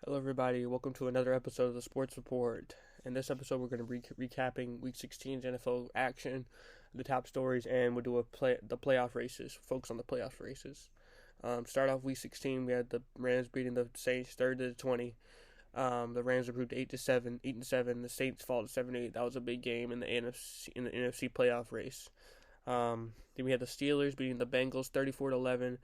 Hello, everybody. Welcome to another episode of the Sports Report. In this episode, we're going to be recapping Week 16's NFL action, the top stories, and we'll do the playoff races. Focus on the playoff races. Start off Week 16. We had the Rams beating the Saints 30-20. The Rams improved 8-7, 8-7. The Saints fall to 7-8. That was a big game in the NFC playoff race. Then we had the Steelers beating the Bengals 34-11,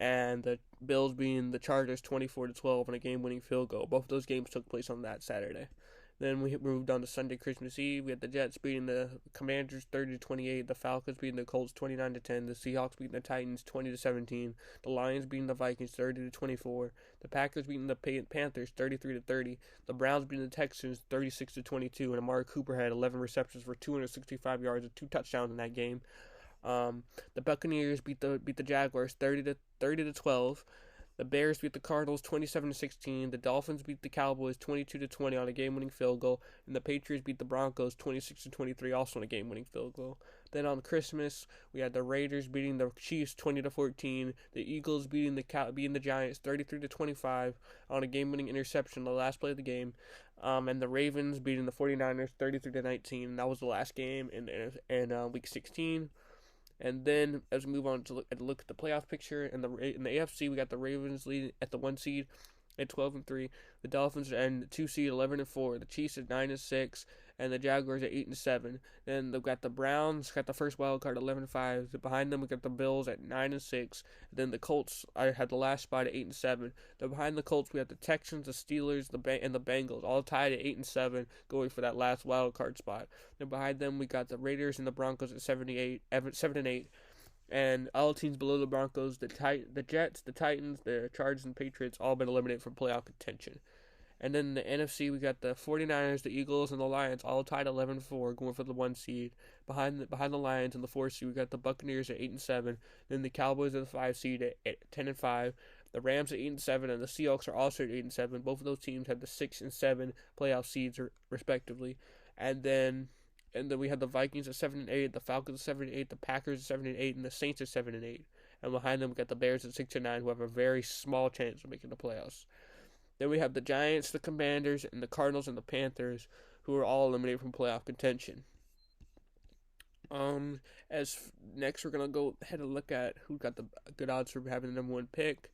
and the Bills beating the Chargers 24-12 on a game-winning field goal. Both of those games took place on that Saturday. Then we moved on to Sunday, Christmas Eve. We had the Jets beating the Commanders 30-28, the Falcons beating the Colts 29-10, the Seahawks beating the Titans 20-17, the Lions beating the Vikings 30-24, the Packers beating the Panthers 33-30, the Browns beating the Texans 36-22, and Amari Cooper had 11 receptions for 265 yards and 2 touchdowns in that game. The Buccaneers beat the Jaguars 30-12. The Bears beat the Cardinals 27-16. The Dolphins beat the Cowboys 22-20 on a game-winning field goal, and the Patriots beat the Broncos 26-23 also on a game-winning field goal. Then on Christmas, we had the Raiders beating the Chiefs 20-14. The Eagles beating the Giants 33-25 on a game-winning interception on the last play of the game. And the Ravens beating the 49ers 33-19. That was the last game in Week 16. And then as we move on to look at the playoff picture in the AFC, we got the Ravens leading at the 1 seed at 12-3, the Dolphins and the 2 seed 11-4, the Chiefs at 9-6, and the Jaguars at 8-7. Then they've got the Browns got the first wild card 11-5. Behind them we got the Bills at 9-6. Then the Colts had the last spot at 8-7. Then behind the Colts we have the Texans, the Steelers, and the Bengals all tied at 8-7, going for that last wild card spot. Then behind them we got the Raiders and the Broncos at 7-8. And all teams below the Broncos, the Jets, the Titans, the Chargers, and Patriots all been eliminated from playoff contention. And then the NFC, we got the 49ers, the Eagles, and the Lions all tied 11-4, going for the 1 seed. Behind the Lions in the 4 seed, we got the Buccaneers at 8-7. Then the Cowboys at the 5 seed at 10-5. The Rams at 8-7, and the Seahawks are also at 8-7. Both of those teams had the 6 and 7 playoff seeds respectively. And then we had the Vikings at 7-8, the Falcons at 7-8, the Packers at 7-8, and the Saints at 7-8. And behind them we got the Bears at 6-9, who have a very small chance of making the playoffs. Then we have the Giants, the Commanders, and the Cardinals and the Panthers, who are all eliminated from playoff contention. As next we're gonna go ahead and look at who got the good odds for having the number 1 pick.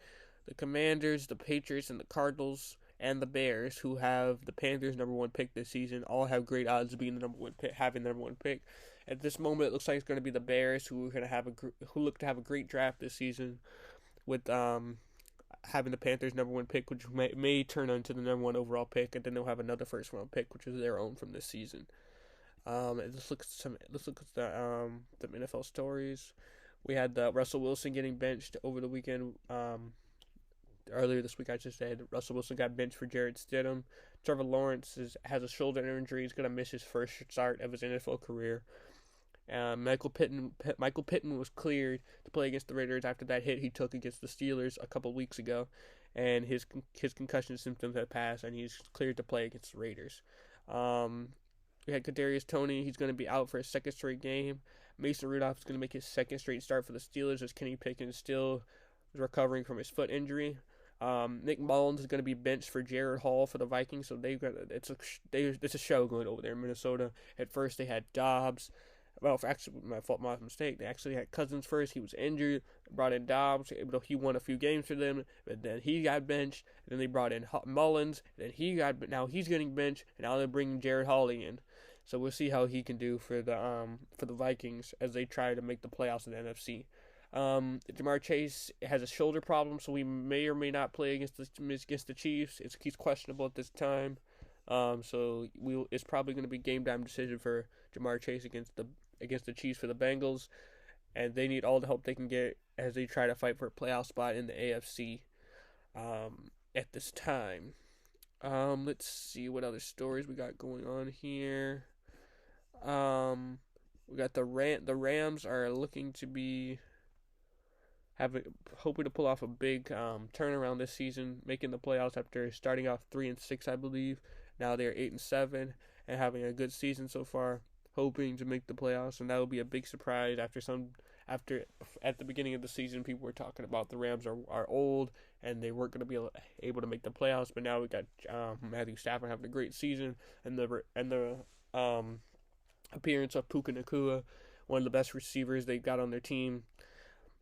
The Commanders, the Patriots, and the Cardinals and the Bears, who have the Panthers' number 1 pick this season, all have great odds of being the number 1 pick, having the number 1 pick. At this moment, it looks like it's going to be the Bears, who look to have a great draft this season, with having the Panthers' number 1 pick, which may turn into the number 1 overall pick, and then they'll have another first-round pick, which is their own from this season. Let's look at the NFL stories. We had Russell Wilson getting benched over the weekend. Earlier this week, I just said Russell Wilson got benched for Jarrett Stidham. Trevor Lawrence has a shoulder injury. He's going to miss his first start of his NFL career. Michael Pittman was cleared to play against the Raiders after that hit he took against the Steelers a couple weeks ago, and his concussion symptoms have passed, and he's cleared to play against the Raiders. We had Kadarius Toney. He's going to be out for a second straight game. Mason Rudolph is going to make his second straight start for the Steelers, as Kenny Pickett still is recovering from his foot injury. Nick Mullins is going to be benched for Jared Hall for the Vikings, so it's a show going over there in Minnesota. At first, they had Dobbs. Well, actually, my mistake. They actually had Cousins first. He was injured. Brought in Dobbs. He won a few games for them, but then he got benched. And then they brought in Mullins. Now he's getting benched, and now they're bringing Jared Hall in. So we'll see how he can do for the Vikings as they try to make the playoffs in the NFC. Ja'Marr Chase has a shoulder problem, so he may or may not play against the Chiefs. He's questionable at this time. It's probably going to be game time decision for Ja'Marr Chase against the Chiefs for the Bengals, and they need all the help they can get as they try to fight for a playoff spot in the AFC at this time. Let's see what other stories we got going on here. We got the Rams are looking to be hoping to pull off a big turnaround this season, making the playoffs after starting off 3-6, I believe. Now they're 8-7 and having a good season so far, hoping to make the playoffs, and that will be a big surprise After at the beginning of the season, people were talking about the Rams are old and they weren't going to be able to make the playoffs. But now we got Matthew Stafford having a great season, and the appearance of Puka Nacua, one of the best receivers they got on their team.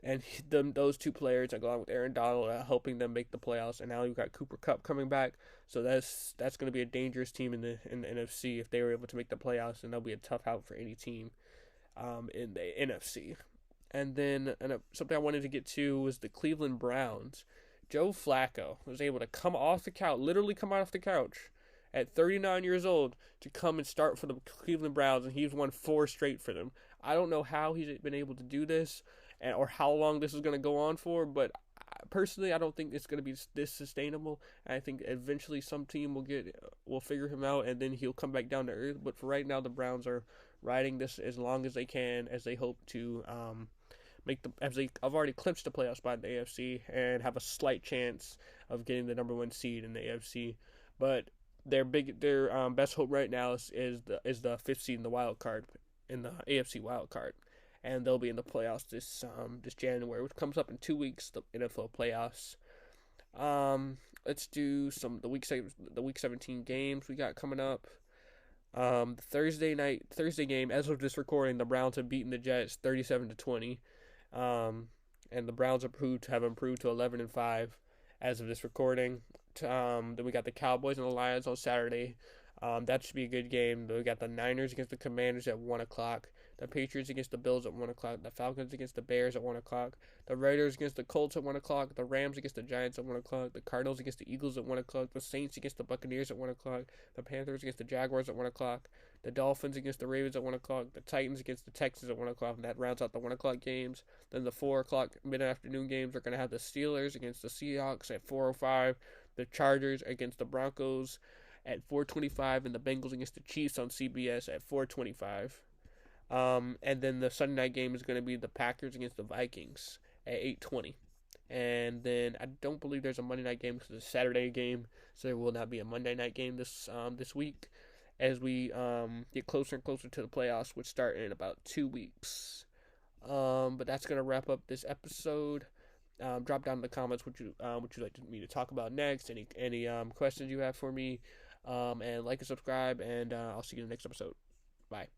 And those two players, along with Aaron Donald, helping them make the playoffs. And now you've got Cooper Kupp coming back, so that's going to be a dangerous team in the NFC if they were able to make the playoffs, and that'll be a tough out for any team in the NFC. And then something I wanted to get to was the Cleveland Browns. Joe Flacco was able to come off the couch, literally come off the couch, at 39 years old to come and start for the Cleveland Browns, and he's won 4 straight for them. I don't know how he's been able to do this, or how long this is going to go on for, but personally, I don't think it's going to be this sustainable. I think eventually some team will figure him out, and then he'll come back down to earth. But for right now, the Browns are riding this as long as they can, as they hope to as they've already clinched the playoff spot in the AFC and have a slight chance of getting the number 1 seed in the AFC. But their best hope right now is the 5th seed in the wild card, in the AFC wild card, and they'll be in the playoffs this January, which comes up in 2 weeks. The NFL playoffs. Let's do the week 17 games we got coming up. The Thursday game, as of this recording, the Browns have beaten the Jets 37-20. And the Browns have improved to 11-5 as of this recording. Then we got the Cowboys and the Lions on Saturday. That should be a good game. Then we got the Niners against the Commanders at 1 o'clock. The Patriots against the Bills at 1 o'clock. The Falcons against the Bears at 1 o'clock. The Raiders against the Colts at 1 o'clock. The Rams against the Giants at 1 o'clock. The Cardinals against the Eagles at 1 o'clock. The Saints against the Buccaneers at 1 o'clock. The Panthers against the Jaguars at 1 o'clock. The Dolphins against the Ravens at 1 o'clock. The Titans against the Texans at 1 o'clock. And that rounds out the 1 o'clock games. Then the 4 o'clock mid-afternoon games are going to have the Steelers against the Seahawks at 4:05. The Chargers against the Broncos at 4:25, and the Bengals against the Chiefs on CBS at 4:25. And then the Sunday night game is going to be the Packers against the Vikings at 8:20. And then I don't believe there's a Monday night game because it's a Saturday game, so there will not be a Monday night game this week as we get closer and closer to the playoffs, which start in about 2 weeks. But that's going to wrap up this episode. Drop down in the comments what you like me to talk about next, any questions you have for me, and like and subscribe, and I'll see you in the next episode. Bye.